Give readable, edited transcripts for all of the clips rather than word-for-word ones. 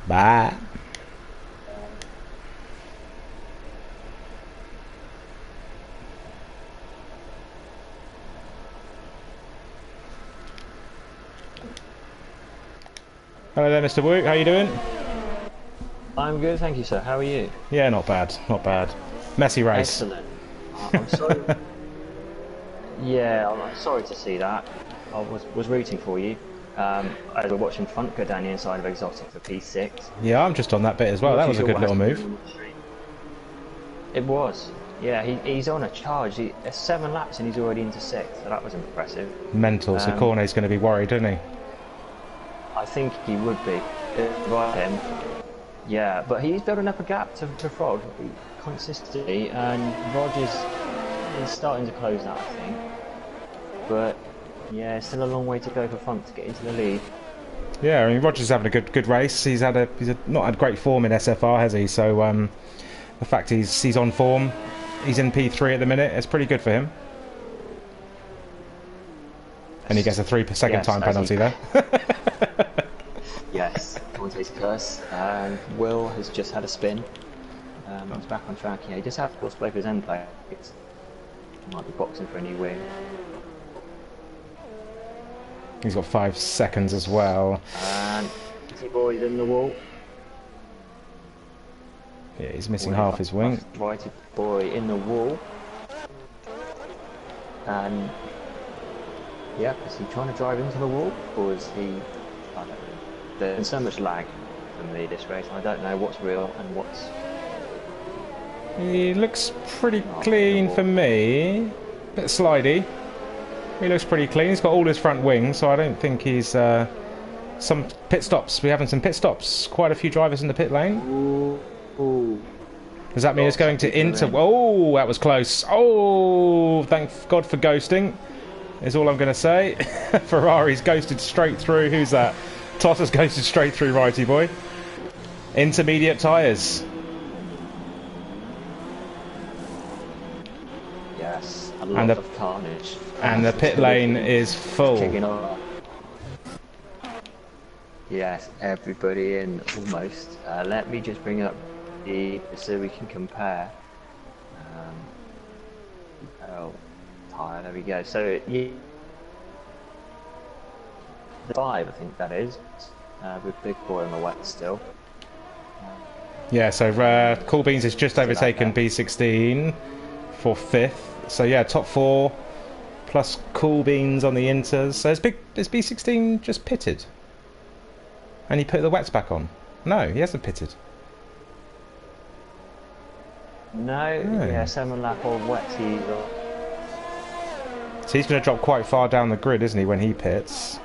Bye. Hello there, Mr. Wu. How you doing? I'm good, thank you, sir. How are you? Yeah, not bad. Not bad. Messy race. Excellent. I'm sorry. Yeah, I'm sorry to see that. I was rooting for you. As we're watching Front go down the inside of Exotic for P6. Yeah, I'm just on that bit as well. Not That too was a sure good what little has move. been on the street. It was. Yeah, he's on a charge. There's 7 laps and he's already into 6th, so that was impressive. Mental. So Cornet's going to be worried, isn't he? I think he would be. Right him. Yeah, but he's building up a gap to Frog consistently, and Rogers is starting to close that, I think. But yeah, still a long way to go for Funk to get into the lead. Yeah, I mean Rogers is having a good race. He's not had great form in SFR, has he? So the fact he's on form, he's in P3 at the minute. It's pretty good for him. And he gets a 3-second time penalty there. Yes, Conte's curse. Will has just had a spin. He's back on track. Yeah, he just has to play for his end play. He might be boxing for a new win. He's got 5 seconds as well. And Boy's in the wall. Yeah, he's missing half his wing. Righty boy in the wall. And yeah, is he trying to drive into the wall, or is he? I don't know. There's so much lag from this race. I don't know what's real and what's. He looks pretty clean for me. Bit slidey. He looks pretty clean. He's got all his front wings, so I don't think he's some pit stops. We're having some pit stops. Quite a few drivers in the pit lane. Ooh. Does that mean it's going to into? Oh, that was close. Oh, thank God for ghosting. Is all I'm going to say. Ferrari's ghosted straight through. Who's that? Totta's ghosted straight through, righty boy. Intermediate tyres. Yes, a lot of carnage. And the pit lane is full. Kicking off. Yes, everybody in almost. Let me just bring up so we can compare. Tyre, there we go. So yeah, the 5, I think that is, with Big Boy on the wet still. Yeah, so Cool Beans has just overtaken B16 for 5th. So yeah, top 4 plus Cool Beans on the inters. So is B16 just pitted? And he put the wets back on? No, he hasn't pitted. No, yeah, 7 lap on wet. So he's going to drop quite far down the grid, isn't he, when he pits?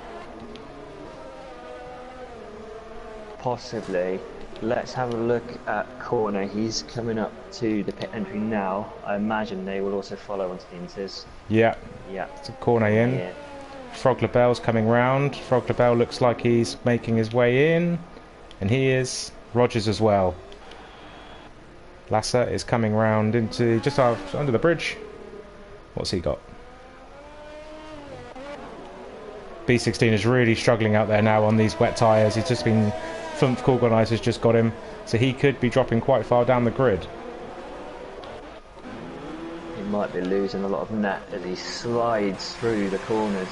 Possibly. Let's have a look at Corner. He's coming up to the pit entry now. I imagine they will also follow onto the inters. Yeah. Yeah. So Corner in. Yeah. Frog Labelle's coming round. Frog Labelle looks like he's making his way in. And he is. Rogers as well. Lasser is coming round into just under the bridge. What's he got? B16 is really struggling out there now on these wet tyres. He's just been... Fumf Organizer's just got him. So he could be dropping quite far down the grid. He might be losing a lot of net as he slides through the corners.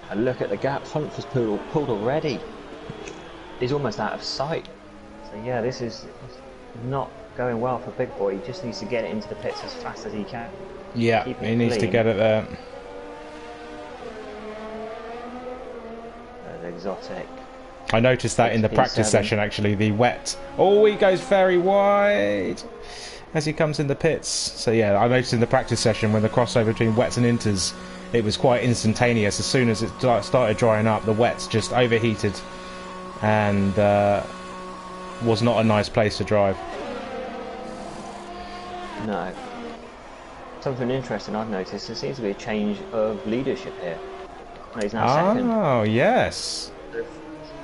And look at the gap. Hunt was pulled already. He's almost out of sight. So yeah, this is not going well for Big Boy. He just needs to get it into the pits as fast as he can. Yeah, he needs to get it there. Exotic. I noticed that in the practice session, actually, the wet. Oh, he goes very wide as he comes in the pits. So yeah, I noticed in the practice session when the crossover between wets and inters, it was quite instantaneous. As soon as it started drying up, the wets just overheated and was not a nice place to drive. No. Something interesting I've noticed, there seems to be a change of leadership here. He's now second. Oh, yes.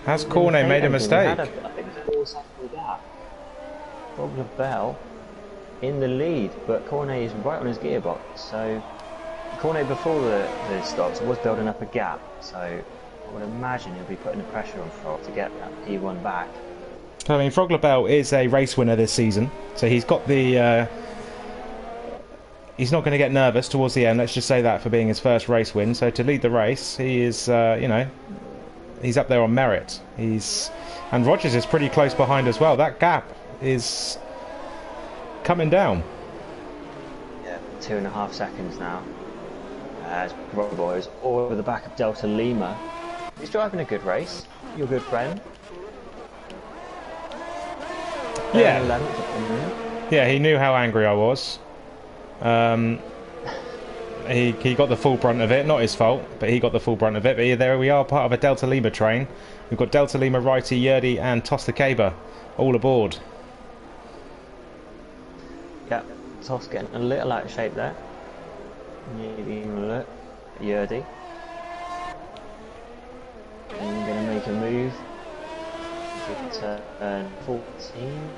Has Cornet made a mistake? I think it's a 4-second gap. Bob Labelle in the lead, but Cornet is right on his gearbox. So Cornet before the stops was building up a gap. So I would imagine he'll be putting the pressure on Frog to get that P1 back. I mean, Frog Labelle is a race winner this season, so he's got the... he's not going to get nervous towards the end, let's just say that, for being his first race win. So to lead the race, he is, you know, he's up there on merit. And Rogers is pretty close behind as well. That gap is coming down. Yeah, 2.5 seconds now. As Robo is all over the back of Delta Lima. He's driving a good race. Your good friend. Yeah. Yeah, he knew how angry I was. He got the full brunt of it. Not his fault, but he got the full brunt of it. But yeah, there we are, part of a Delta Lima train. We've got Delta Lima, Righty, Yerdy and Toss the Caber all aboard. Yeah, Toss getting a little out of shape there. Look, Yerdy. And going to make a move. Turn 14.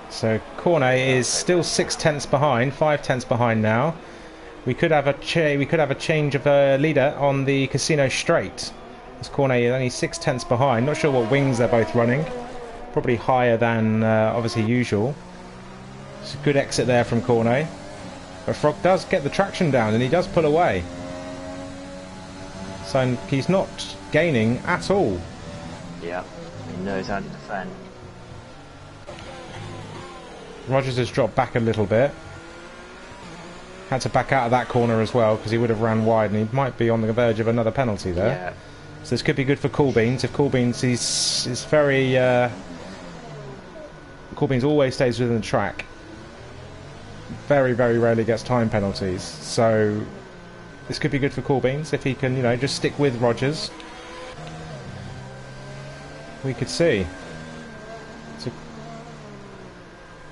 So Cornet is still 6/10 behind, 5/10 behind now. We could have a change of a leader on the Casino Straight. As Cornet is only 6/10 behind. Not sure what wings they're both running. Probably higher than obviously usual. It's a good exit there from Cornet. But Frog does get the traction down and he does pull away. So he's not gaining at all. Yeah, he knows how to defend. Rogers has dropped back a little bit. Had to back out of that corner as well because he would have ran wide and he might be on the verge of another penalty there. Yeah. So this could be good for Coolbeans. If Coolbeans is very... Coolbeans always stays within the track. Very, very rarely gets time penalties. So this could be good for Coolbeans if he can, you know, just stick with Rogers. We could see.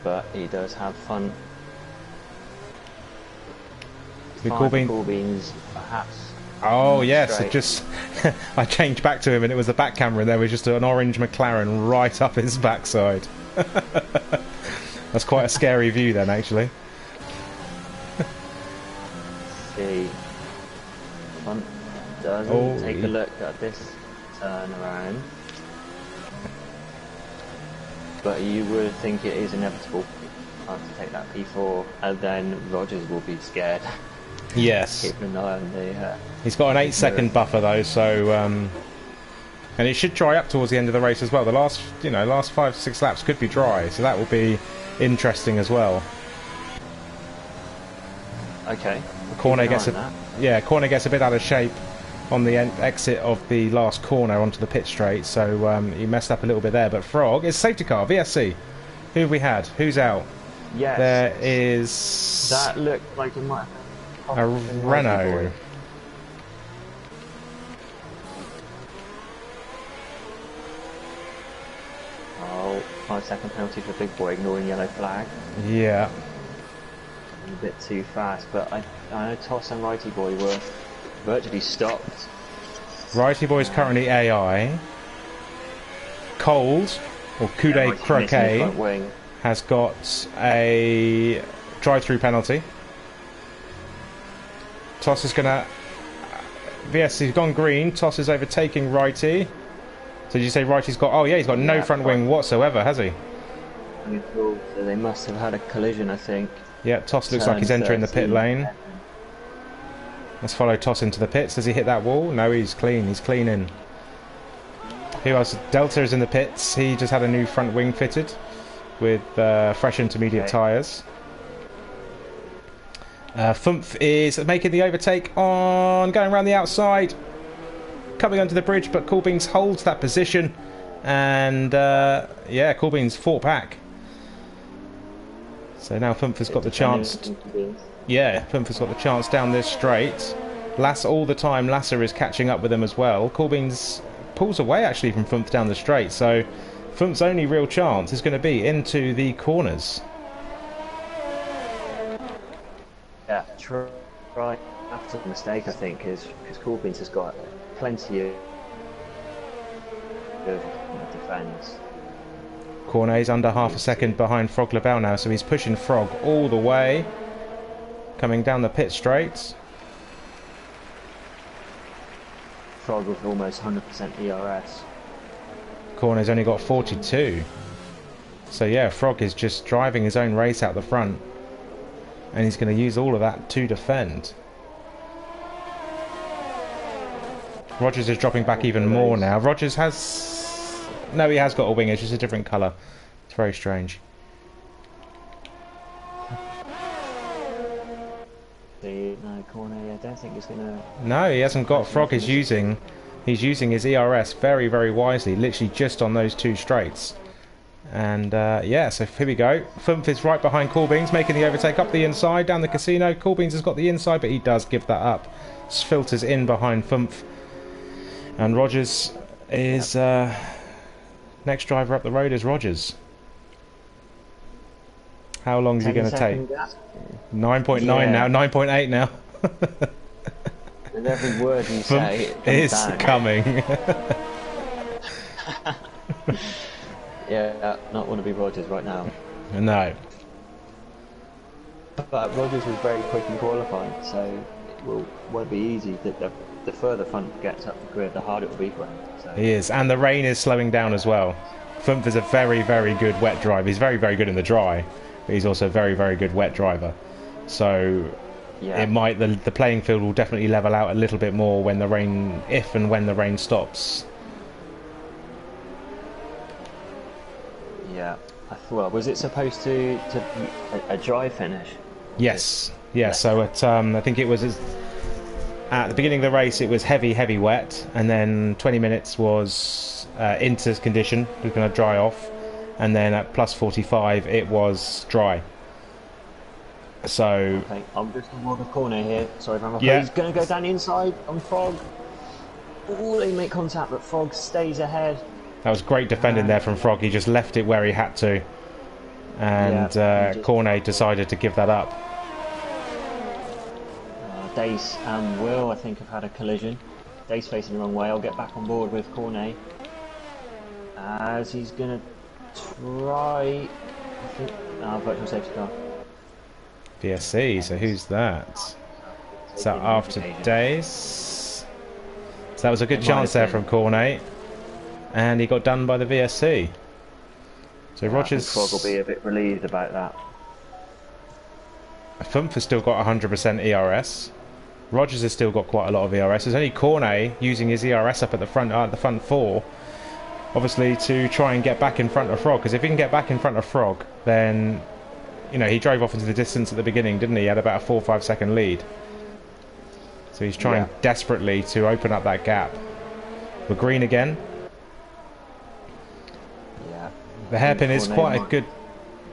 But he does have fun. Coolbeans perhaps. Oh yes, straight. it just I changed back to him and it was the back camera and there was just an orange McLaren right up his backside. That's quite a scary view then, actually. See, fun doesn't take a look at this turn around. But you would think it is inevitable to take that P4, and then Rogers will be scared. Yes. Keep an eye on the... He's got an 8-second buffer though, so and it should dry up towards the end of the race as well. The last 5-6 laps could be dry, so that will be interesting as well. Okay. Cornet gets a bit out of shape on the exit of the last corner onto the pit straight, so he messed up a little bit there. But Frog, it's safety car, VSC. Who have we had? Who's out? Yes. There is... That looked like it might have a Renault. Oh, 5-second penalty for Big Boy, ignoring yellow flag. Yeah. A bit too fast, but I know Toss and Righty Boy were virtually stopped. Righty Boy is currently AI. Cold, or Coude Croquet, has got a drive-through penalty. Toss is gonna... VSC's gone green. Toss is overtaking Righty. So did you say Righty's got... Oh yeah, he's got no front wing whatsoever, has he? So they must have had a collision, I think. Yeah, Toss looks like he's entering the pit lane. Let's follow Toss into the pits. Does he hit that wall? No, he's clean. He's clean in. Who else? Delta is in the pits. He just had a new front wing fitted with fresh intermediate tyres. Fumph is making the overtake on going around the outside, coming onto the bridge, but Coolbeans holds that position, and yeah, Coolbeans fought back. So now Fumph has got the chance. Yeah, Fumph has got the chance down this straight. All the time Lasser is catching up with him as well. Coolbeans pulls away actually from Fumph down the straight, so Fumph's only real chance is going to be into the corners. Yeah, try after the mistake, I think, is because Coolbeans has got plenty of defence. Cornet's under half a second behind Frog Labelle now, so he's pushing Frog all the way, coming down the pit straight. Frog with almost 100% ERS. Corner's only got 42. So yeah, Frog is just driving his own race out the front, and he's going to use all of that to defend. Rogers is dropping back even more now. Rogers has... No, he has got a wing, it's just a different colour. It's very strange. No, Corner, I don't think he's going to... No, he hasn't got... Frog is using... He's using his ERS very, very wisely, literally just on those two straights. And yeah, so here we go. Fumph is right behind Coolbeans, making the overtake up the inside, down the casino. Coolbeans has got the inside, but he does give that up. Filters in behind Fumph. And Rogers is... next driver up the road is Rogers. How long is he going to take? 9.9 now, 9.8 now. With every word you say, it is down. coming. Yeah, not want to be Rogers right now. No. But Rogers was very quick in qualifying, so it won't be easy. The further Fumph gets up the grid, the harder it will be for him. So. He is, and the rain is slowing down as well. Fumph is a very, very good wet driver. He's very, very good in the dry, but he's also a very, very good wet driver. So yeah. it might the playing field will definitely level out a little bit more when the rain, if and when the rain stops. Yeah. Well, was it supposed to be a dry finish? Yes. Yeah. So at I think it was at the beginning of the race it was heavy, heavy wet, and then 20 minutes was into condition. It was going to dry off, and then at plus 45 it was dry. So okay, I'm just on the corner here. Sorry if I'm yeah. He's going to go down the inside on Frog. Oh, they make contact, but Frog stays ahead. That was great defending there from Frog. He just left it where he had to, and Cornet decided to give that up. Dace and Will, I think, have had a collision. Dace facing the wrong way. I'll get back on board with Cornet as he's going to try. I think virtual safety car. VSC. So who's that? Is that after Dace? So that was a good chance there from Cornet. And he got done by the VSC. So Rogers... Frog will be a bit relieved about that. Fumph has still got 100% ERS. Rogers has still got quite a lot of ERS. There's only Cornet using his ERS up at the front four, obviously to try and get back in front of Frog. Because if he can get back in front of Frog, then, you know, he drove off into the distance at the beginning, didn't he? He had about a 4 or 5 second lead. So he's trying desperately to open up that gap. We're green again. The hairpin is quite a good.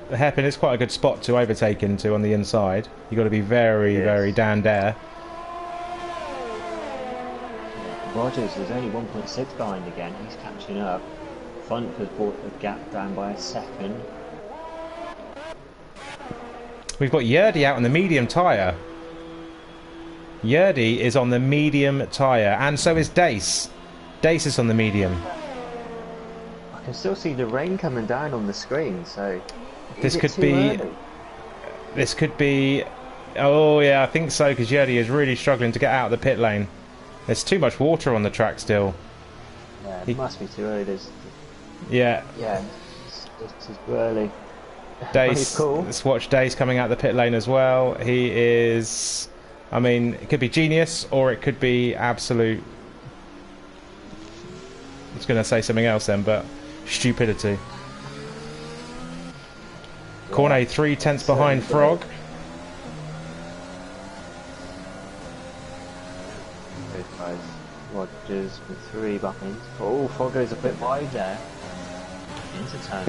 The hairpin is quite a good spot to overtake into on the inside. You've got to be very, very down there. Rogers is only 1.6 behind again. He's catching up. Fumph has brought the gap down by a second. We've got Yerdy out on the medium tyre. Yerdy is on the medium tyre, and so is Dace. Dace is on the medium. I can still see the rain coming down on the screen, so this could be oh yeah, I think so, because Yerdy is really struggling to get out of the pit lane. There's too much water on the track still. Yeah, it must be too early. Yeah, it's too early. Dace, cool. Let's watch Dace coming out the pit lane as well. He is, I mean, it could be genius or it could be absolute, I was going to say something else then, but stupidity. Cornet 3/10 behind Frog. Rogers with 3 behind. Oh, Frog goes a bit wide there. Into turn.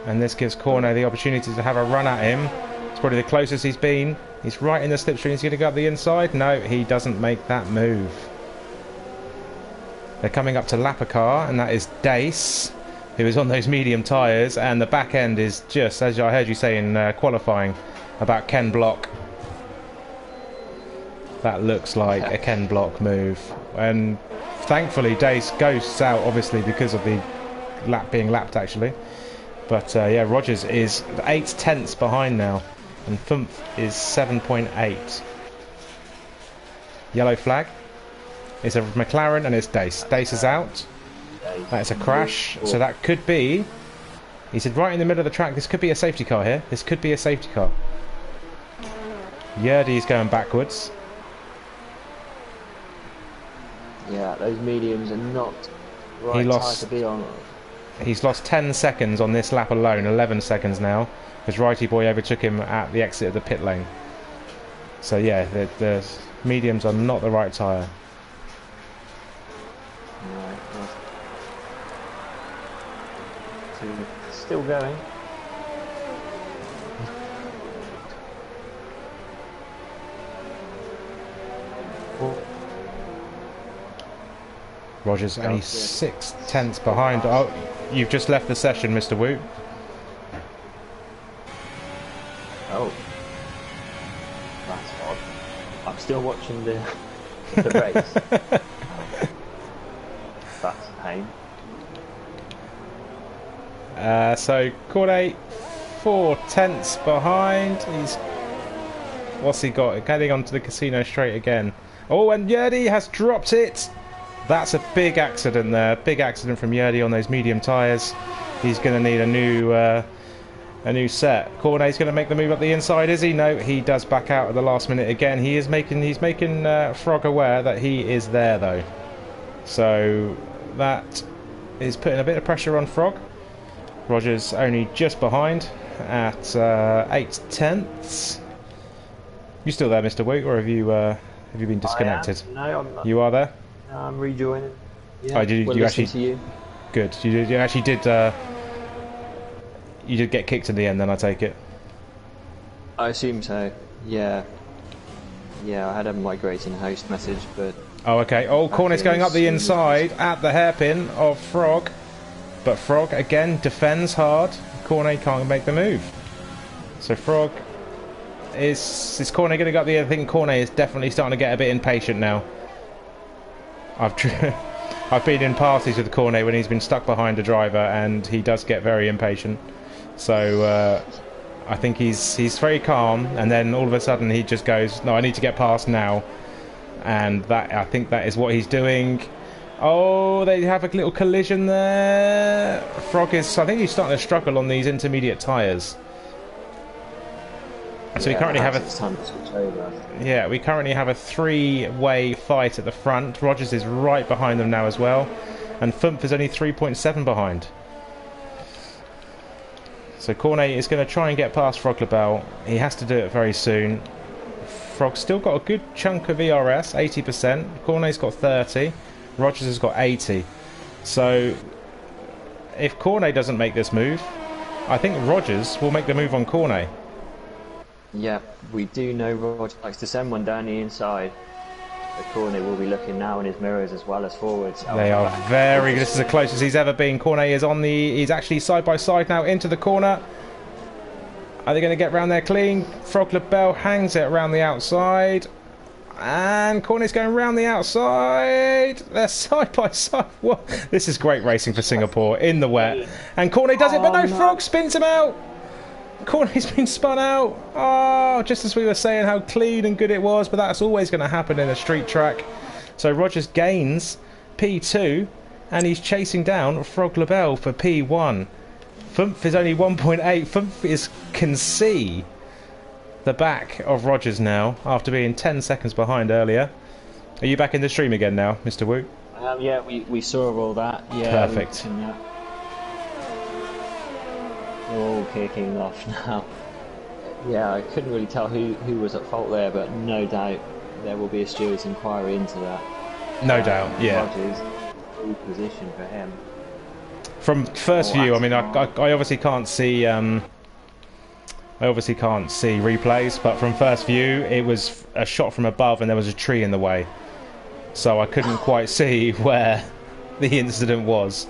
And this gives Cornet the opportunity to have a run at him. It's probably the closest he's been. He's right in the slipstream. He's going to go up the inside. No, he doesn't make that move. They're coming up to lap a car, and that is Dace, who is on those medium tyres, and the back end is just, as I heard you say in qualifying, about Ken Block. That looks like a Ken Block move. And thankfully Dace goes out, obviously, because of the lap being lapped, actually. But yeah, Rogers is 8/10 behind now, and Fumph is 7.8. Yellow flag. It's a McLaren and it's Dace. Dace is out. That's a crash. So that could be... He said right in the middle of the track, this could be a safety car here. This could be a safety car. Yerdy's going backwards. Yeah, those mediums are not right tyre to be on. He's lost 10 seconds on this lap alone, 11 seconds now, because Righty Boy overtook him at the exit of the pit lane. So yeah, the mediums are not the right tyre. Still going. Rogers only 6/10 behind. Oh, you've just left the session, Mr. Wu. Oh, that's odd. I'm still watching the race. That's a pain. So Corday 4/10 behind. What's he got? Getting onto the casino straight again. Oh, and Yerdy has dropped it. That's a big accident there. Big accident from Yerdy on those medium tyres. He's going to need a new set. Cornet's going to make the move up the inside, is he? No, he does back out at the last minute again. He's making Frog aware that he is there though. So that is putting a bit of pressure on Frog. Rogers only just behind at 8/10. You still there, Mr. Wu, or have you been disconnected? No, I'm not. You are there? I'm rejoining. Yeah, oh, did you actually? To you. Good. You actually did. You did get kicked in the end, then I take it. I assume so. Yeah. Yeah, I had a migrating host message, but. Oh, okay. Oh, Cornet's going up the inside at the hairpin of Frog, but Frog again defends hard. Cornet can't make the move. So Frog is Cornet going to go up the? I think Cornet is definitely starting to get a bit impatient now. I've been in parties with Cornet when he's been stuck behind a driver, and he does get very impatient. So I think he's very calm, and then all of a sudden he just goes, "No, I need to get past now," and I think that is what he's doing. Oh, they have a little collision there. Frog I think he's starting to struggle on these intermediate tyres. So we currently have we currently have a three-way fight at the front. Rogers is right behind them now as well, and Fumph is only 3.7 behind. So Cornet is going to try and get past Frog Labelle. He has to do it very soon. Frog's still got a good chunk of ERS, 80%. Cornet's got 30. Rogers has got 80. So if Cornet doesn't make this move, I think Rogers will make the move on Cornet. Yeah, we do know Rogers likes to send one down the inside. The Cornet will be looking now in his mirrors as well as forwards. They are very good. This is the closest he's ever been. Cornet is on the... He's actually side by side now into the corner. Are they going to get round there clean? Frog Labelle hangs it around the outside. And Cornet's going round the outside. They're side by side. What? This is great racing for Singapore in the wet. And Cornet does it, but no, Frog spins him out. Cornet's been spun out. Oh, just as we were saying how clean and good it was, but that's always going to happen in a street track. So Rogers gains P2, and he's chasing down Frog Labelle for P1. Fumph is only 1.8. Fumph can see the back of Rogers now after being 10 seconds behind earlier. Are you back in the stream again now, Mr. Wu? Yeah, we saw all that. Yeah, perfect. We're all kicking off now. Yeah, I couldn't really tell who was at fault there, but no doubt there will be a steward's inquiry into that. No doubt, yeah. Rogers, good position for him. From first view, I mean, I obviously can't see. I obviously can't see replays, but from first view, it was a shot from above, and there was a tree in the way, so I couldn't quite see where the incident was.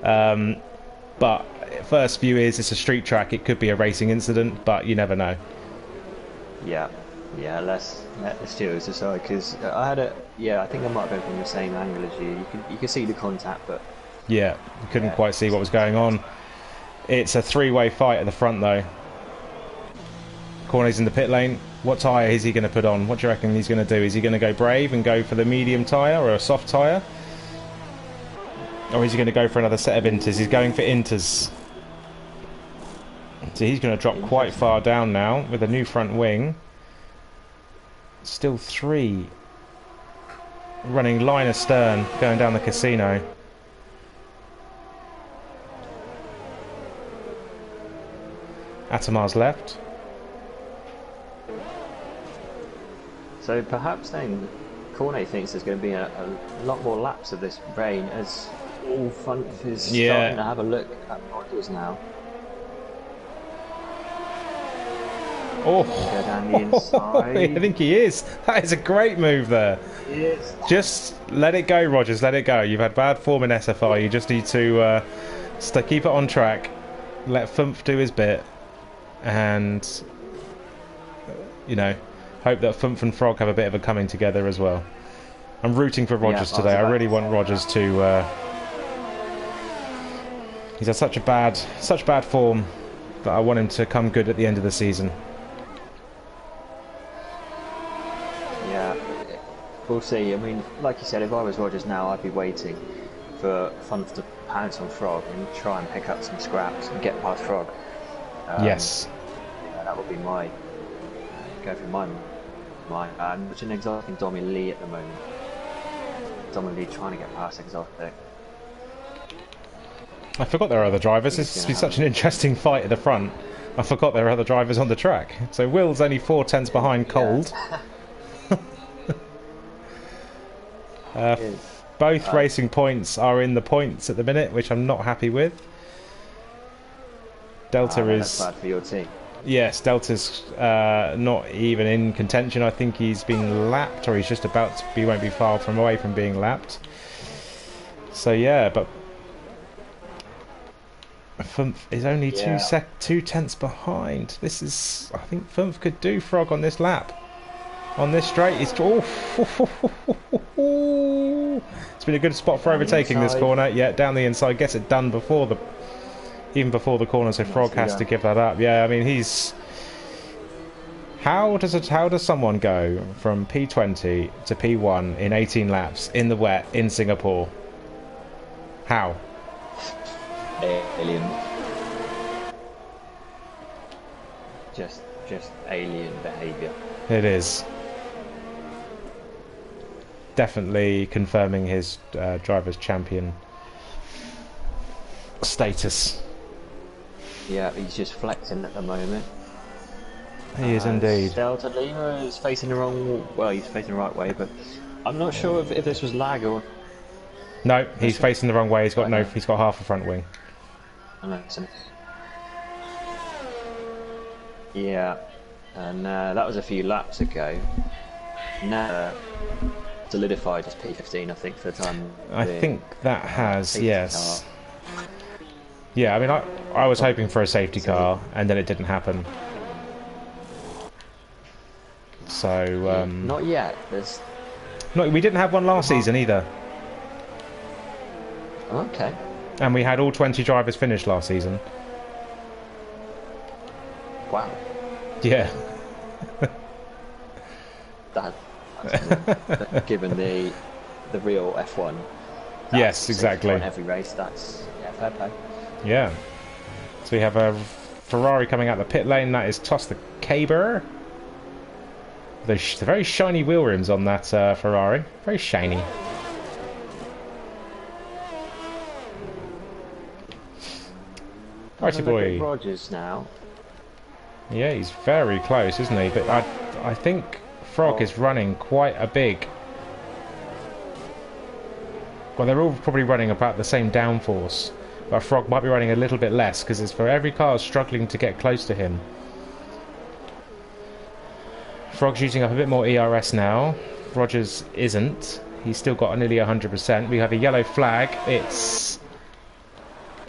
But first view is it's a street track. It could be a racing incident, but you never know. Yeah, let's let the stewards decide, because I think I might have been from the same angle as you. You could see the contact, but yeah, you couldn't quite see what was going on. It's a three-way fight at the front though. Cornet's in the pit lane. What tyre is he going to put on? What do you reckon he's going to do? Is he going to go brave and go for the medium tyre or a soft tyre? Or is he going to go for another set of inters? He's going for inters. So he's going to drop quite far down now with a new front wing. Still 3 running line astern going down the casino. Atamar's left. So perhaps then Cornet thinks there's going to be a lot more laps of this rain as all front is starting to have a look at Rogers now. Oh, go down the inside. I think he is. That is a great move there. He is. Just let it go, Rogers. Let it go. You've had bad form in SFR. You just need to keep it on track. Let Fumph do his bit, and you know, hope that Fumph and Frog have a bit of a coming together as well. I'm rooting for Rogers today. I really want Rogers to. He's had such bad form that I want him to come good at the end of the season. Yeah, we'll see. I mean, like you said, if I was Rogers now, I'd be waiting for Fumph to pounce on Frog and try and pick up some scraps and get past Frog. Yes. Yeah, that would be my go for my which an exotic Domi Lee at the moment. Domi Lee trying to get past exotic. I forgot there are other drivers. This has been such an interesting fight at the front. I forgot there are other drivers on the track. So Will's only 4 tenths behind Cold. Both racing points are in the points at the minute, which I'm not happy with. Delta is... That's bad for your team. Yes, Delta's not even in contention. I think he's been lapped, or he's just about to be, won't be far from away from being lapped. So yeah, but Fumph is only 2 tenths behind. This is, I think Fumph could do Frog on this lap. On this straight, it's it's been a good spot for overtaking this corner. Yeah, down the inside, gets it done before the, even before the corner. So Frog has to give that up. Yeah, I mean he's. How does someone go from P20 to P1 in 18 laps in the wet in Singapore? How? Alien. Just alien behaviour. It is. Definitely confirming his driver's champion status. Yeah, he's just flexing at the moment. He is indeed. Delta Lima is facing the wrong. Well, he's facing the right way, but I'm not sure if this was lag or. No, he's facing the wrong way. He's got He's got half a front wing. Yeah, and that was a few laps ago. Now solidified as P15, I think, for the time. I think that has, yes. Yeah, I mean, I was hoping for a safety car, and then it didn't happen. So not yet. We didn't have one last season either. Okay. And we had all 20 drivers finish last season. Wow. Yeah. That's given the real F1. Yes, exactly. In every race, that's fair play. Yeah. So we have a Ferrari coming out the pit lane. That is Toss the Caber. The very shiny wheel rims on that Ferrari. Very shiny. Righty boy. Rogers now. Yeah, he's very close, isn't he? But I think Frog is running quite a big. Well, they're all probably running about the same downforce, but Frog might be running a little bit less because it's for every car struggling to get close to him. Frog's using up a bit more ERS now. Rogers isn't. He's still got nearly 100%. We have a yellow flag. It's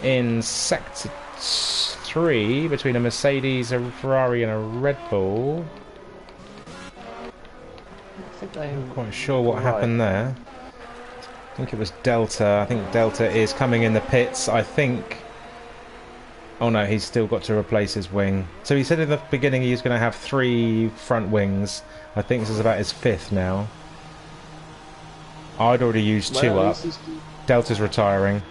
in sector 3 between a Mercedes, a Ferrari, and a Red Bull. I'm not quite sure what happened there. I think it was Delta. I think Delta is coming in the pits. I think. Oh no, he's still got to replace his wing. So he said in the beginning he was going to have 3 front wings. I think this is about his 5th now. I'd already used 2 up. Delta's retiring.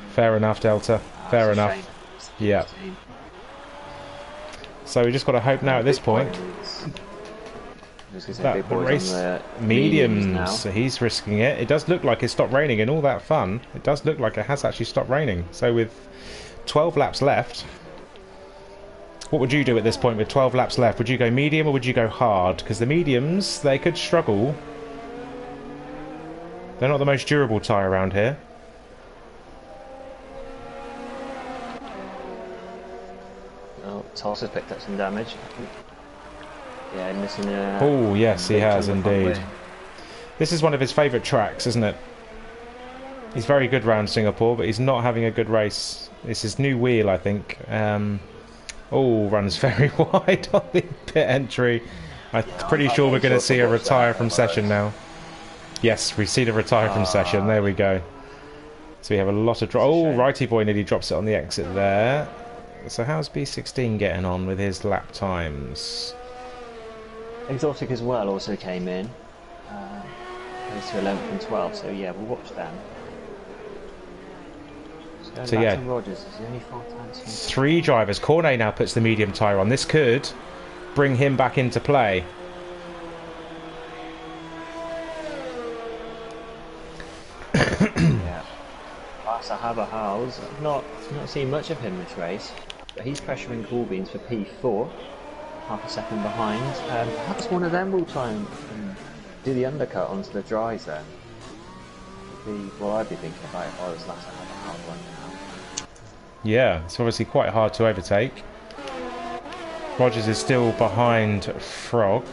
Fair enough, Delta. Fair enough. Yeah. So we just got to hope now at this point that the race mediums, so he's risking it. It does look like it stopped raining in all that fun. It does look like it has actually stopped raining. So with 12 laps left, what would you do at this point with 12 laps left? Would you go medium or would you go hard? Because the mediums, they could struggle. They're not the most durable tyre around here. Oh, Toss has picked up some damage. Yeah, missing a... Oh, yes, he has indeed. This is one of his favourite tracks, isn't it? He's very good round Singapore, but he's not having a good race. It's his new wheel, I think. Oh, runs very wide on the pit entry. I'm pretty sure we're going to see a retire from session now. Yes, we see the retire from session. There we go. So we have a lot of... Oh, Righty Boy nearly drops it on the exit there. So how's B16 getting on with his lap times? Exotic as well also came in. Goes to 11th and 12th, so yeah, we'll watch them. So yeah, Rogers, is the only 4 times 3 drivers. Cornet now puts the medium tyre on. This could bring him back into play. Yeah. Sahaba Howes, I've not seen much of him this race, but he's pressuring Coolbeans for P4, half a second behind. Perhaps one of them will try and do the undercut onto the dries then. Would be what I'd be thinking about if I was last Sahaba Howes right now. Yeah, it's obviously quite hard to overtake. Rogers is still behind Frog.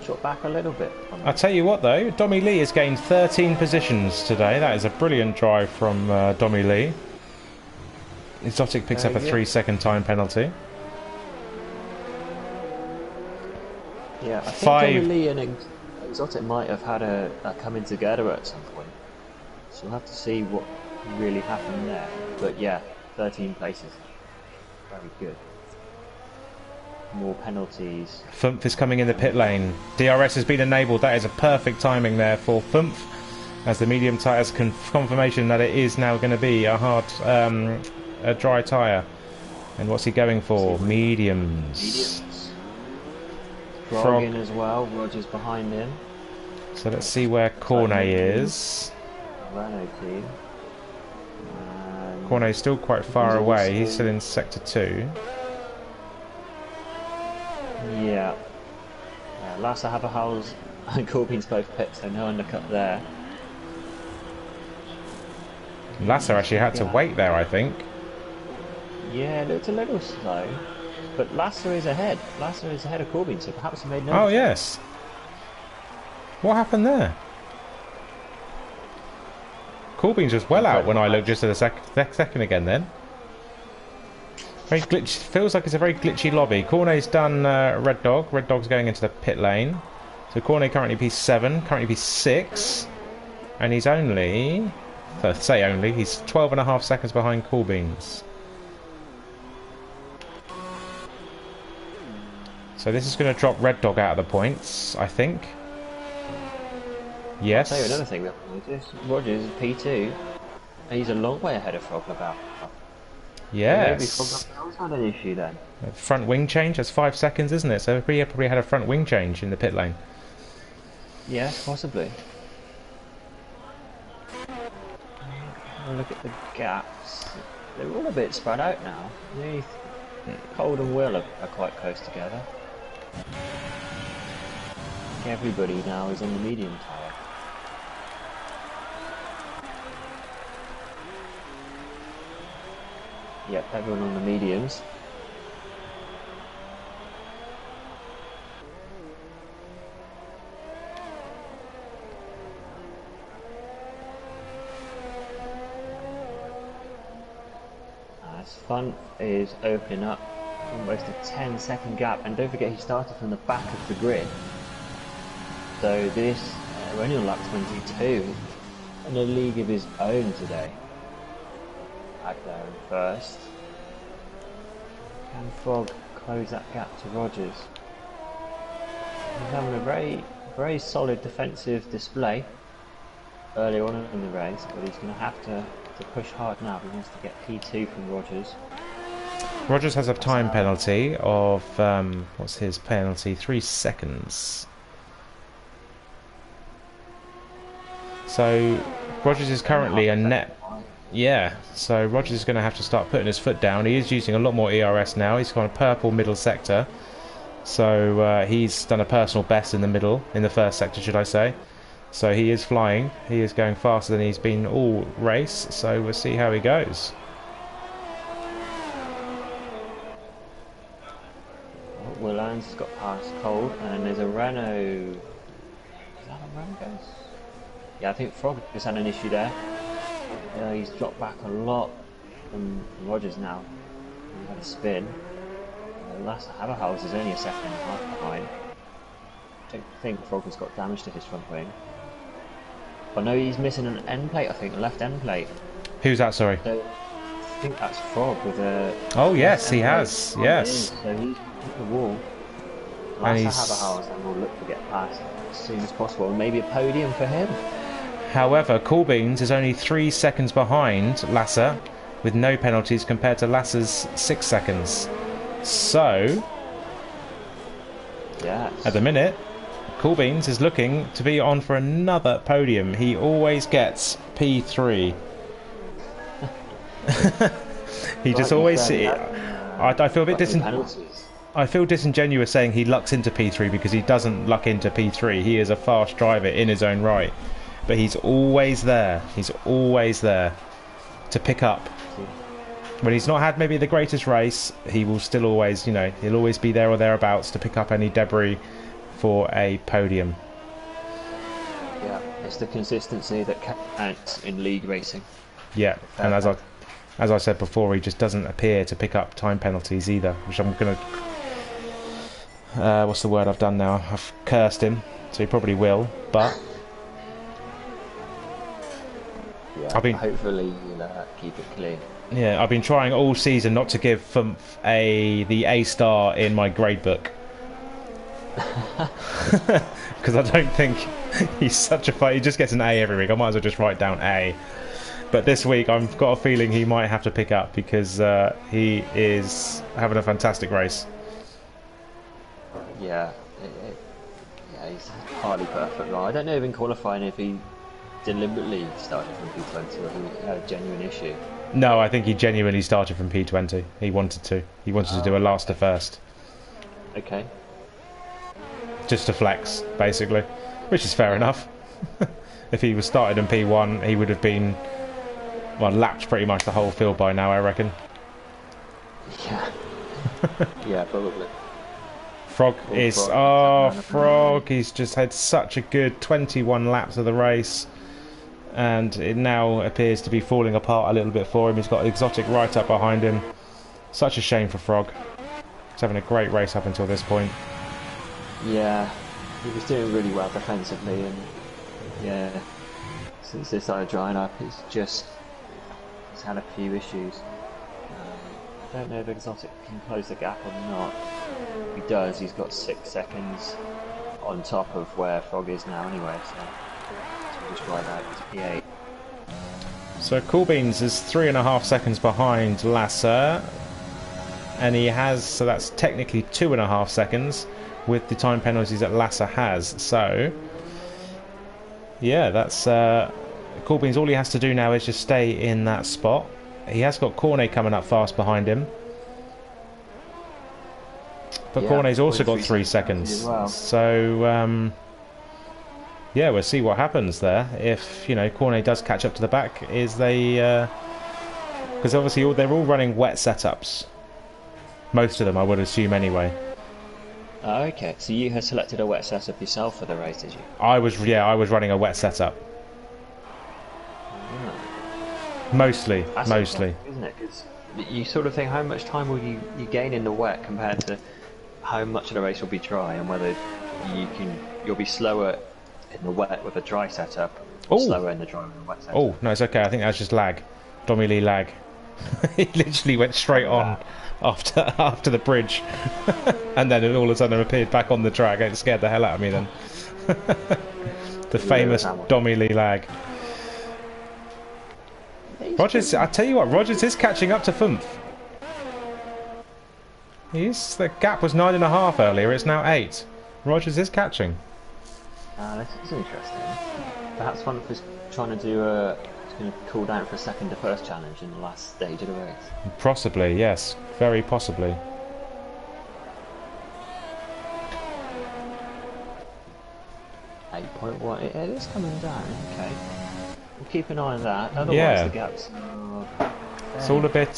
Shot back a little bit. I'll tell you what though, Dommy Lee has gained 13 positions today. That is a brilliant drive from Dommy Lee. Exotic picks up a 3-second time penalty. Yeah, I think Dommy Lee and Exotic might have had a coming together at some point. So we'll have to see what really happened there. But yeah, 13 places. Very good. More penalties. Fumph is coming in the pit lane. DRS has been enabled. That is a perfect timing there for Fumph, as the medium tyre has confirmation that it is now going to be a hard, a dry tyre. And what's he going for? Mediums. Frog in as well. Rogers behind him. So let's see where Cornet is. Renault team. Cornet's still quite far away. He's still in sector 2. Yeah. Last I have a Howes and Corbyn's both pits, so no undercut there. Lasser actually had to wait there, I think. Yeah, it looked a little slow. But Lasser is ahead. Lasser is ahead of Corbyn, so perhaps he made no Oh, yes. What happened there? Corbyn's just well out when I look just at a second again then. Very glitch. Feels like it's a very glitchy lobby. Cornet's done Red Dog. Red Dog's going into the pit lane. So Cornet currently P7, currently P6. And he's only... say only, he's 12.5 seconds behind Corbyn's. So this is going to drop Red Dog out of the points, I think. Yes. I'll tell you another thing that Rogers is P2. And he's a long way ahead of Frog about. Yes. Maybe Frog's had an issue then. Front wing change, that's 5 seconds, isn't it? So he probably had a front wing change in the pit lane. Yes, possibly. Look at the gaps. They're all a bit spread out now. Cold and Will are quite close together. Everybody now is on the medium tyre. Yep, everyone on the mediums. Fun is opening up almost a 10-second gap, and don't forget he started from the back of the grid. So this, we're only on lap 22, in a league of his own today. Back there in first. Can Frog close that gap to Rogers? He's having a very solid defensive display. early on in the race, but he's going to have to push hard now if he wants to get P2 from Rogers. Rogers has a time penalty of, what's his penalty? 3 seconds. So Rogers is currently a net. Yeah, so Rogers is going to have to start putting his foot down. He is using a lot more ERS now. He's got a purple middle sector. So he's done a personal best in the middle, in the first sector, should I say. So he is flying. He is going faster than he's been all race. So we'll see how he goes. Willands has got past Cold, and there's a Renault. Is that a Renault? Yeah, I think Frog has had an issue there. He's dropped back a lot from Rogers now. He's had a spin. Last Haberhaus is only a second and a half behind. I don't think Frog has got damage to his front wing. But no, he's missing an end plate, I think, a left end plate. Who's that, sorry? So, I think that's Frog with a... Oh, yes, he has, yes. So he's hit the wall. Last Haberhaus, and we'll look to get past as soon as possible. And maybe a podium for him. However, Coolbeans is only 3 seconds behind Lasser, with no penalties compared to Lasser's 6 seconds. So, yes. At the minute, Coolbeans is looking to be on for another podium. He always gets P3. He just always... I feel a bit I feel disingenuous saying he lucks into P3 because he doesn't luck into P3. He is a fast driver in his own right. But he's always there. He's always there to pick up. When he's not had maybe the greatest race, he will still always, you know, he'll always be there or thereabouts to pick up any debris for a podium. Yeah, it's the consistency that counts in league racing. Yeah, and as I said before, he just doesn't appear to pick up time penalties either, which I'm going to... what's the word I've done now? I've cursed him, so he probably will, but... Yeah, hopefully he'll keep it clean. Yeah, I've been trying all season not to give Fumph the A star in my grade book. Because I don't think he's such a fight. He just gets an A every week. I might as well just write down A. But this week I've got a feeling he might have to pick up because he is having a fantastic race. Yeah, he's hardly perfect. I don't know if in qualifying if he deliberately started from P20 or he had a genuine issue. No, I think he genuinely started from P20. He wanted to. He wanted to do a last to first. Okay. Just to flex, basically. Which is fair enough. If he was started in P1, he would have been, well, lapped pretty much the whole field by now, I reckon. Yeah. Yeah, probably. Frog is... Oh, Frog! He's just had such a good 21 laps of the race. And it now appears to be falling apart a little bit for him. He's got Exotic right up behind him. Such a shame for Frog. He's having a great race up until this point. Yeah, he was doing really well defensively, and yeah, since they started drying up, he's had a few issues. I don't know if Exotic can close the gap or not. If he does, he's got 6 seconds on top of where Frog is now anyway, so we'll just ride out to P8. So Coolbeans is 3.5 seconds behind Lasser, and he has, so that's technically 2.5 seconds with the time penalties that Lasser has. So yeah, that's Coolbeans. All he has to do now is just stay in that spot. He has got Cornet coming up fast behind him, but yeah, Cornet's also got 3 seconds. Well. So yeah, we'll see what happens there. If, you know, Cornet does catch up to the back, is they... Because obviously they're all running wet setups. Most of them, I would assume, anyway. Oh, okay. So you had selected a wet setup yourself for the race, did you? I was running a wet setup. Mostly. Isn't it? Because you sort of think, how much time will you gain in the wet compared to how much of the race will be dry, and whether you'll be slower in the wet with a dry setup, or slower in the dry with a wet setup. Oh, no, it's okay. I think that's just lag. Dommy Lee lag. He literally went straight on after the bridge, and then it all of a sudden appeared back on the track. It scared the hell out of me then. The famous Dommy Lee lag. Rogers, I tell you what, Rogers is catching up to Fumph. The gap was 9.5 earlier, it's now 8. Rogers is catching. This is interesting. Perhaps Fumph is trying to do a... He's going to cool down for a second to first challenge in the last stage of the race. Possibly, yes. Very possibly. .1. It is coming down, okay. We'll keep an eye on that. Otherwise, the gaps are... It's all a bit...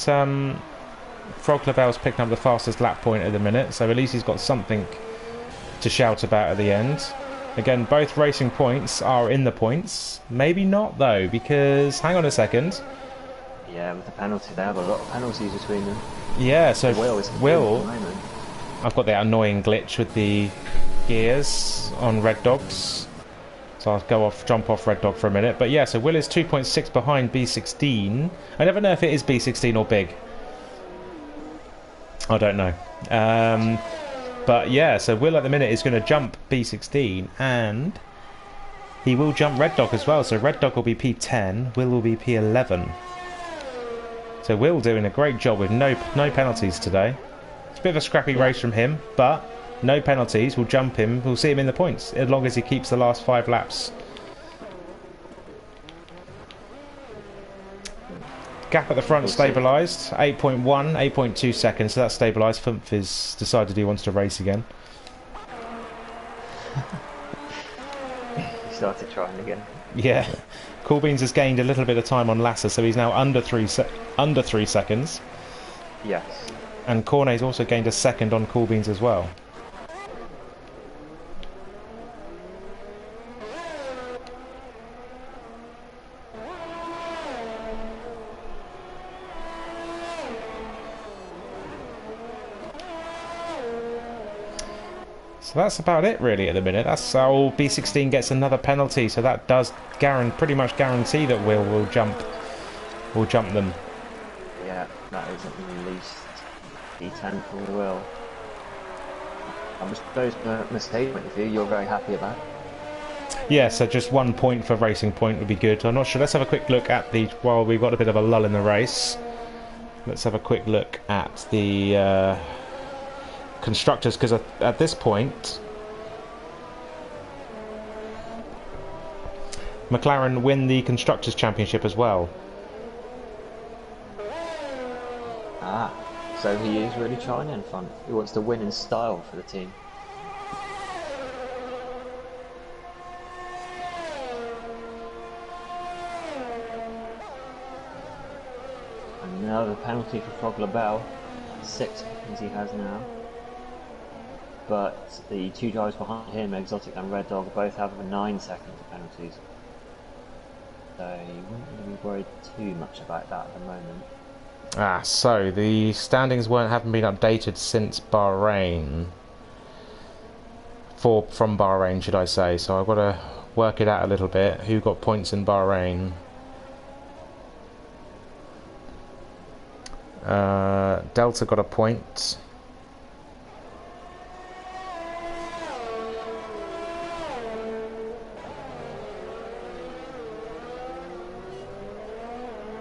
Frog Lavell's picking up the fastest lap point at the minute, so at least he's got something to shout about at the end. Again, both racing points are in the points. Maybe not, though, because... Hang on a second. Yeah, with the penalty, they have a lot of penalties between them. Yeah, so Will... I've got that annoying glitch with the gears on Red Dogs. So I'll jump off Red Dog for a minute. But yeah, so Will is 2.6 behind B16. I never know if it is B16 or Big. I don't know. But yeah, so Will at the minute is going to jump B16 and he will jump Red Dog as well. So Red Dog will be P10, Will be P11. So Will doing a great job with no penalties today. It's a bit of a scrappy race from him, but no penalties. We'll jump him. We'll see him in the points as long as he keeps the last 5 laps. Gap at the front stabilised, 8.1, 8.2 seconds, so that's stabilised. Fumph has decided he wants to race again. He started trying again. Yeah. Cool Beans has gained a little bit of time on Lasser, so he's now under 3 seconds. Yes. And Cornet's also gained a second on Cool Beans as well. So that's about it really at the minute. That's how B16 gets another penalty, so that does pretty much guarantee that will jump them. Yeah, that is at least B10 for Will. I suppose from a mistake point of view, you're very happy about. Yeah, so just 1 point for Racing Point would be good. I'm not sure. Let's have a quick look at while we've got a bit of a lull in the race. Let's have a quick look at the constructors, because at this point McLaren win the Constructors' Championship as well. So he is really trying in front. He wants to win in style for the team. Another penalty for Frog Labelle. 6 seconds he has now. But the 2 drivers behind him, Exotic and Red Dog, both have 9 seconds of penalties. So you wouldn't really be worried too much about that at the moment. So the standings haven't been updated since Bahrain. From Bahrain, should I say. So I've got to work it out a little bit. Who got points in Bahrain? Delta got a point.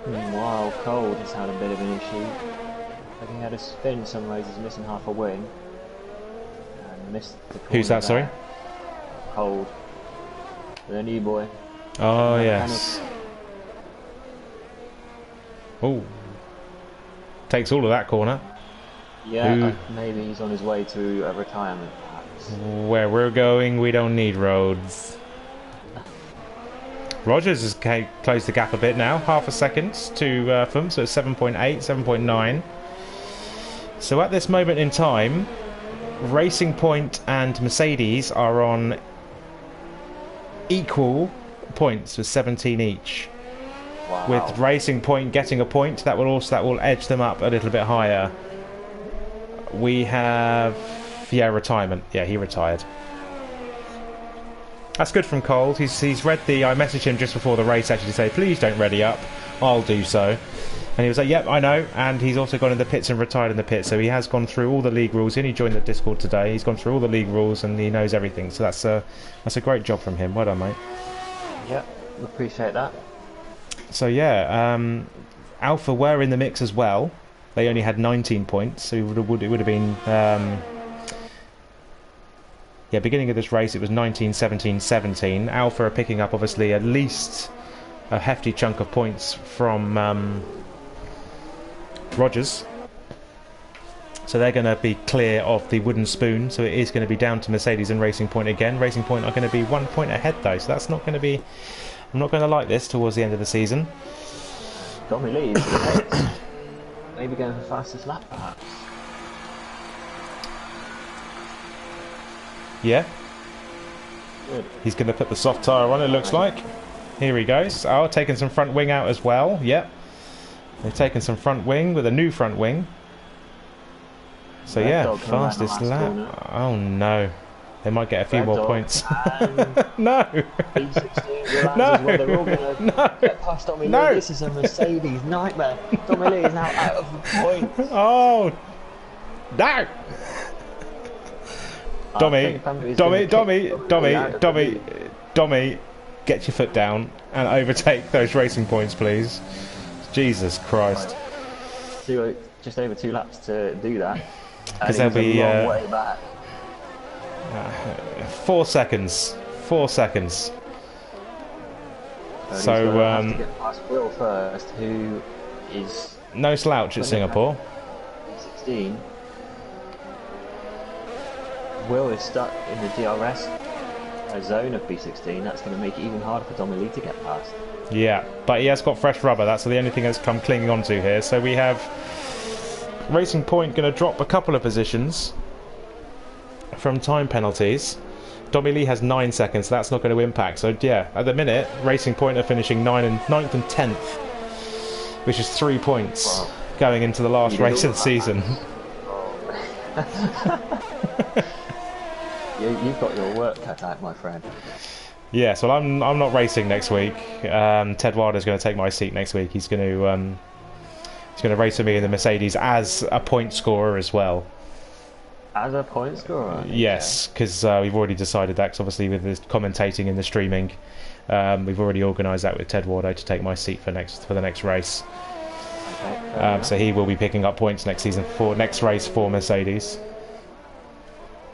Meanwhile, Cold has had a bit of an issue. I think he had a spin some races, missing half a wing. And missed the corner. Who's that, sorry? Cold. The new boy. Oh, yes. Oh. Takes all of that corner. Yeah, maybe he's on his way to a retirement, perhaps. Where we're going, we don't need roads. Rogers has closed the gap a bit now, half a second to Fumph, so it's 7.8, 7.9. So at this moment in time, Racing Point and Mercedes are on equal points with 17 each. Wow. With Racing Point getting a point, that will edge them up a little bit higher. We have retirement. Yeah, he retired. That's good from Cold. He's read I messaged him just before the race actually to say, please don't ready up. I'll do so. And he was like, yep, I know. And he's also gone in the pits and retired in the pits. So he has gone through all the league rules. He only joined the Discord today. He's gone through all the league rules and he knows everything. So that's a great job from him. Well done, mate. Yep, appreciate that. So yeah, Alpha were in the mix as well. They only had 19 points, so it would have been yeah, beginning of this race it was 19, 17, 17. Alpha are picking up obviously at least a hefty chunk of points from Rogers. So they're going to be clear of the wooden spoon, so it is going to be down to Mercedes and Racing Point again. Racing Point are going to be 1 point ahead though, so that's not going to be... I'm not going to like this towards the end of the season. Tommy Lee is the maybe going for fastest lap perhaps. Yeah. Good. He's going to put the soft tyre on, it looks like. Here he goes. Oh, taking some front wing out as well. Yep. They've taken some front wing with a new front wing. So Red yeah, fastest lap. corner. Oh no. They might get a few Red more dog points. B16 No! no. No. Well, they're all going to No. get past Tommy No. Lee. This is a Mercedes nightmare. Tommy Lee is now out of the points. Oh! No! Dommy, Dommy, get your foot down and overtake those racing points, please. Jesus Christ. Just over 2 laps to do that. Because there'll be a long way back. 4 seconds. 4 seconds. He's So, gonna have to get past Will first, who is no slouch at Singapore. 16. Will is stuck in the DRS zone of B16. That's going to make it even harder for Tommy Lee to get past. Yeah, but he has got fresh rubber. That's the only thing that's come clinging onto here. So we have Racing Point going to drop a couple of positions from time penalties. Tommy Lee has 9 seconds. So that's not going to impact. So yeah, at the minute, Racing Point are finishing 9th and 10th, which is 3 points going into the last race of the season. You've got your work cut out, my friend. Yes, well, I'm not racing next week. Ted Wilder's going to take my seat next week. He's going to race with me in the Mercedes as a point scorer as well. As a point scorer? Yes, because we've already decided that. 'Cause obviously, with the commentating and the streaming, we've already organised that with Ted Wilder to take my seat for the next race. Okay, so he will be picking up points next season for next race for Mercedes.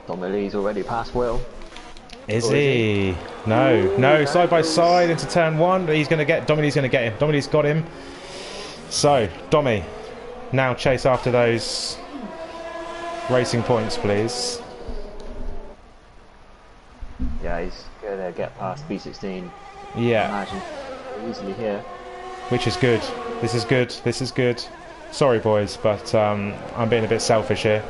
Tommy Lee's already past Will. Is he? No, side by side into turn 1. He's going to get Dominic's going to get him. Dominic's got him. So Domi, now chase after those racing points, please. Yeah, he's going to get past B16. Yeah. Imagine easily here. Which is good. This is good. This is good. Sorry, boys, but I'm being a bit selfish here.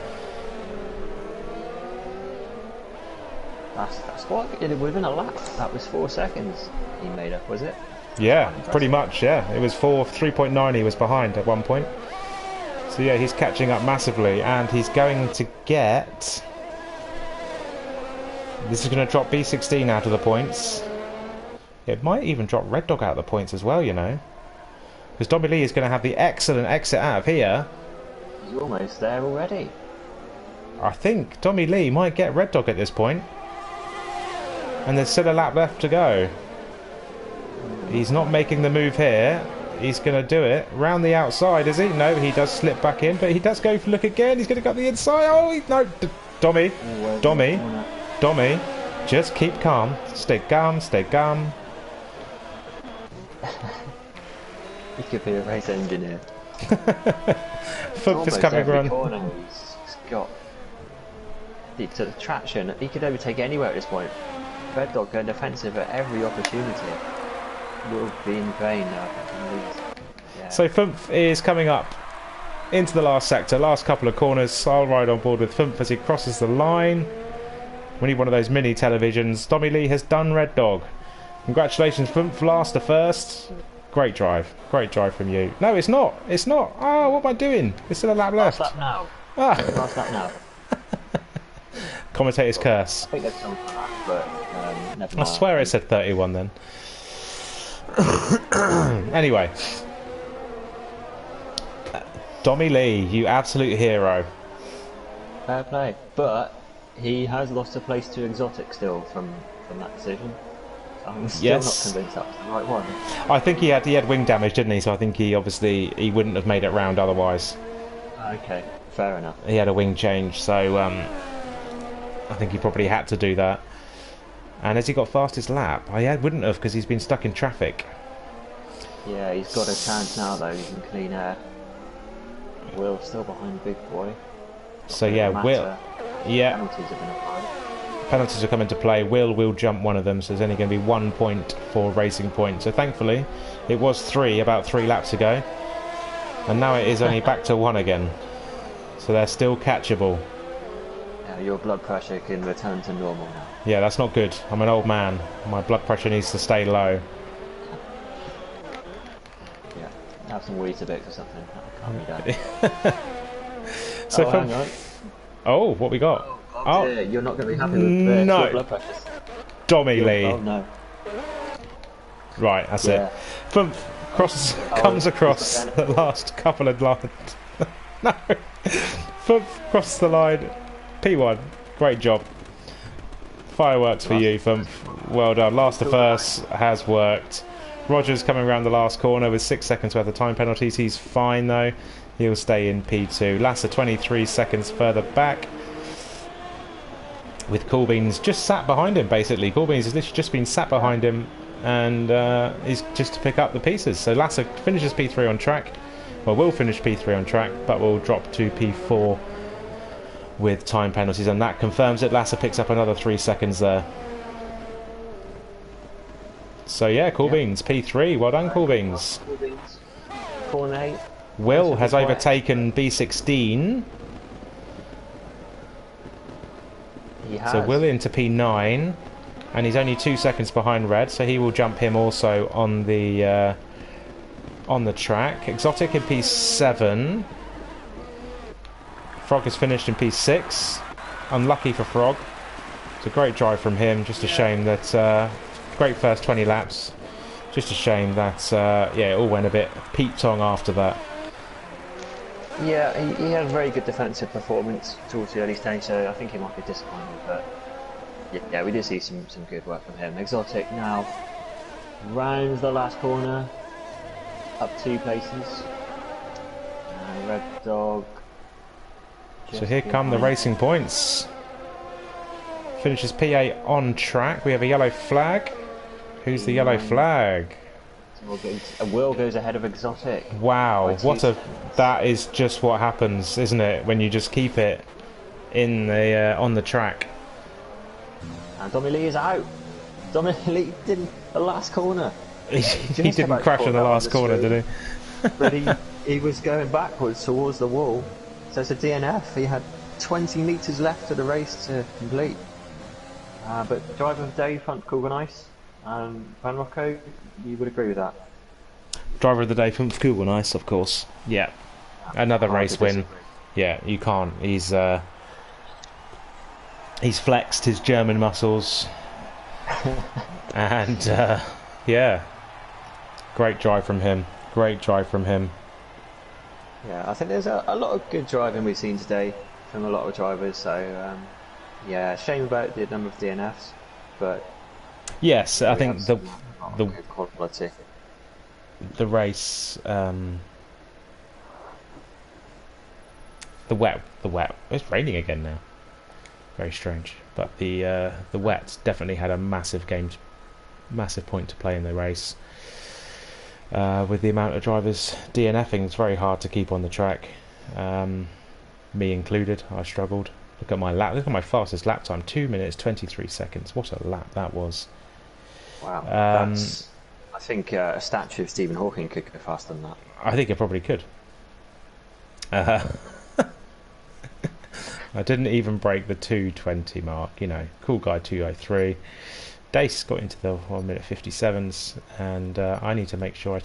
That's what within a lap. That was 4 seconds he made up, was it? Yeah, pretty much. Yeah, it was 3.9. He was behind at one point. So yeah, he's catching up massively, and he's going to get. This is going to drop B16 out of the points. It might even drop Red Dog out of the points as well, you know. Because Tommy Lee is going to have the excellent exit out of here. He's almost there already. I think Tommy Lee might get Red Dog at this point. And there's still a lap left to go. He's not making the move here. He's going to do it. Round the outside, is he? No, he does slip back in, but he does go for look again. He's going to go the inside. Oh, no. Dommy, just keep calm. Stay calm, stay calm. He could be a race engineer. Foot is coming around. He's got the traction. He could overtake anywhere at this point. Red Dog going defensive at every opportunity. Will be in vain now. Yeah. So Fumph is coming up into the last sector, last couple of corners. I'll ride on board with Fumph as he crosses the line. We need one of those mini televisions. Tommy Lee has done Red Dog. Congratulations, Fumph, last to first. Great drive from you. No, it's not. It's not. Oh, what am I doing? There's still a lap left. Last lap now. Ah. Last lap now. Commentator's curse. I think there's some for that, but never I mind. swear it said 31 then. Anyway. Tommy Lee, you absolute hero. Fair play. But he has lost a place to Exotic still from that decision. I'm still Yes. not convinced that was the right one. I think he had wing damage, didn't he? So I think he wouldn't have made it round otherwise. Okay, fair enough. He had a wing change, so I think he probably had to do that. And has he got fastest lap? Wouldn't have, because he's been stuck in traffic. Yeah, he's got a chance now though. He's in clean air. Will's still behind Big Boy. So yeah, Will. Yeah. Penalties have been applied. Penalties will come into play. Will jump one of them, so there's only going to be 1 point for Racing Point. So thankfully, it was 3 about 3 laps ago, and now it is only back to 1 again. So they're still catchable. Yeah, your blood pressure can return to normal now. Yeah, that's not good. I'm an old man. My blood pressure needs to stay low. Yeah, have some Weetabix or something. That'll calm you down. So hang on. Oh, what we got? Oh, dear, you're not going to be happy with this. No. Your blood pressure's... Dommy Lee. Oh no. Right, that's it. Comes across the last couple of lines. No. Cross the line. P1. Great job. Fireworks for you, Fump. Well done. Last to first has worked. Rogers coming around the last corner with 6 seconds worth of time penalties. He's fine though. He'll stay in P2. Lasser 23 seconds further back, with Coolbeans just sat behind him, basically. Coolbeans has literally just been sat behind him, and he's just to pick up the pieces. So Lasser finishes P3 on track, well, will finish P3 on track, but will drop to P4 with time penalties, and that confirms it. Lasser picks up another 3 seconds there. So yeah, Coolbeans, P3. Well done, Coolbeans. Corner 8. Will has overtaken B16. He has. So Will into P9, and he's only 2 seconds behind Red, so he will jump him also on the track. Exotic in P7. Frog has finished in P6. Unlucky for Frog. It's a great drive from him. Just a shame that great first 20 laps. Just a shame that yeah, it all went a bit peep-tong after that. Yeah, he had a very good defensive performance towards the early stage, so I think he might be disappointed, but yeah, we did see some good work from him. Exotic now rounds the last corner, up 2 places. And Red Dog. So here come the Racing Points. Finishes P8 on track. We have a yellow flag. Who's the yellow flag? Will goes ahead of Exotic. Wow, that is just what happens, isn't it, when you just keep it in the on the track. And Dommy Lee is out. Dommy Lee didn't the last corner. He didn't crash in the last corner, did he? But he was going backwards towards the wall. So it's a DNF. He had 20 metres left of the race to complete. But driver of the day, front Coolgan Ice. Van Rocco, you would agree with that? Driver of the day from Google Nice, of course. Yeah, another race win. Yeah, you can't. He's flexed his German muscles, and yeah, great drive from him. Great drive from him. Yeah, I think there's a lot of good driving we've seen today from a lot of drivers. So yeah, shame about the number of DNFs, but. Yes, I think the quality. The race, the wet. It's raining again now. Very strange, but the wet definitely had a massive point to play in the race. With the amount of drivers DNFing, it's very hard to keep on the track. Me included, I struggled. Look at my lap. Look at my fastest lap time: 2 minutes 23 seconds. What a lap that was! Wow, that's, I think a statue of Stephen Hawking could go faster than that. I think it probably could. I didn't even break the 2:20 mark, you know. Cool guy 2:03. Dace got into the 1 minute 57s, and I need to make sure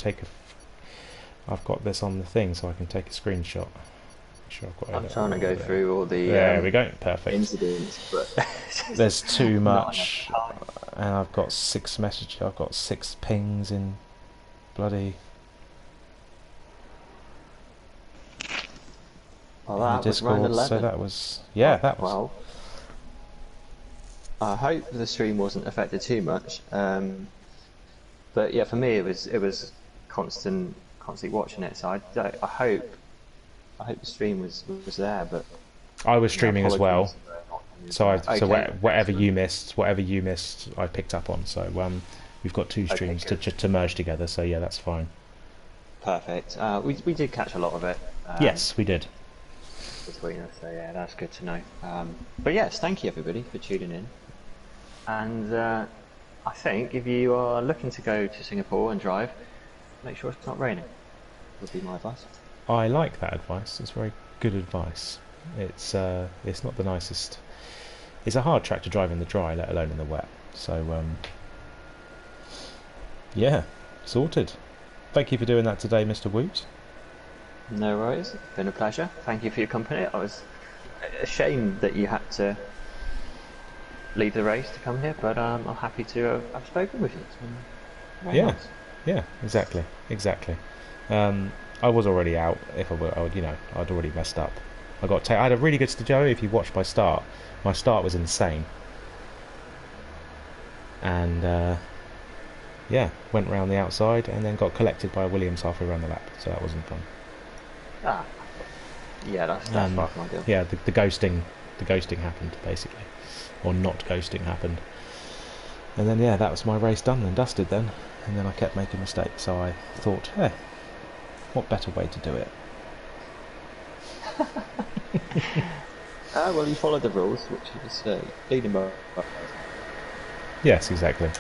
I've got this on the thing so I can take a screenshot. Sure, I'm trying to go through all the there we go, perfect incidents, but there's too much, and I've got 6 messages. I've got 6 pings in bloody well, that Discord. was round 11. So that was that was I hope the stream wasn't affected too much. But yeah, for me it was constantly watching it. So I hope the stream was there. But I was streaming as well, apologies for not coming as so well. Okay, whatever excellent. you missed, I picked up on. So we've got two Okay, streams good. to merge together. So yeah, that's fine. Perfect. We did catch a lot of it. Yes, we did. Between us, so yeah, that's good to know. But yes, thank you everybody for tuning in. And I think if you are looking to go to Singapore and drive, make sure it's not raining. Would be my advice. I like that advice. It's very good advice. It's not the nicest. It's a hard track to drive in the dry, let alone in the wet. So yeah, sorted. Thank you for doing that today, Mr. Woot. No worries. It's been a pleasure. Thank you for your company. I was ashamed that you had to leave the race to come here, but I'm happy to have spoken with you. It's been very Yeah, nice. yeah, exactly. I was already out. If I would, I'd already messed up. I had a really good Joe. If you watched my start was insane, and yeah, went round the outside and then got collected by Williams halfway around the lap. So that wasn't fun. Ah, yeah, that's far from ideal. Yeah, the ghosting happened basically, or not ghosting happened, and then yeah, that was my race done and dusted then, and then I kept making mistakes. So I thought, hey, what better way to do it? Well, you followed the rules, which is leading by. Yes, exactly.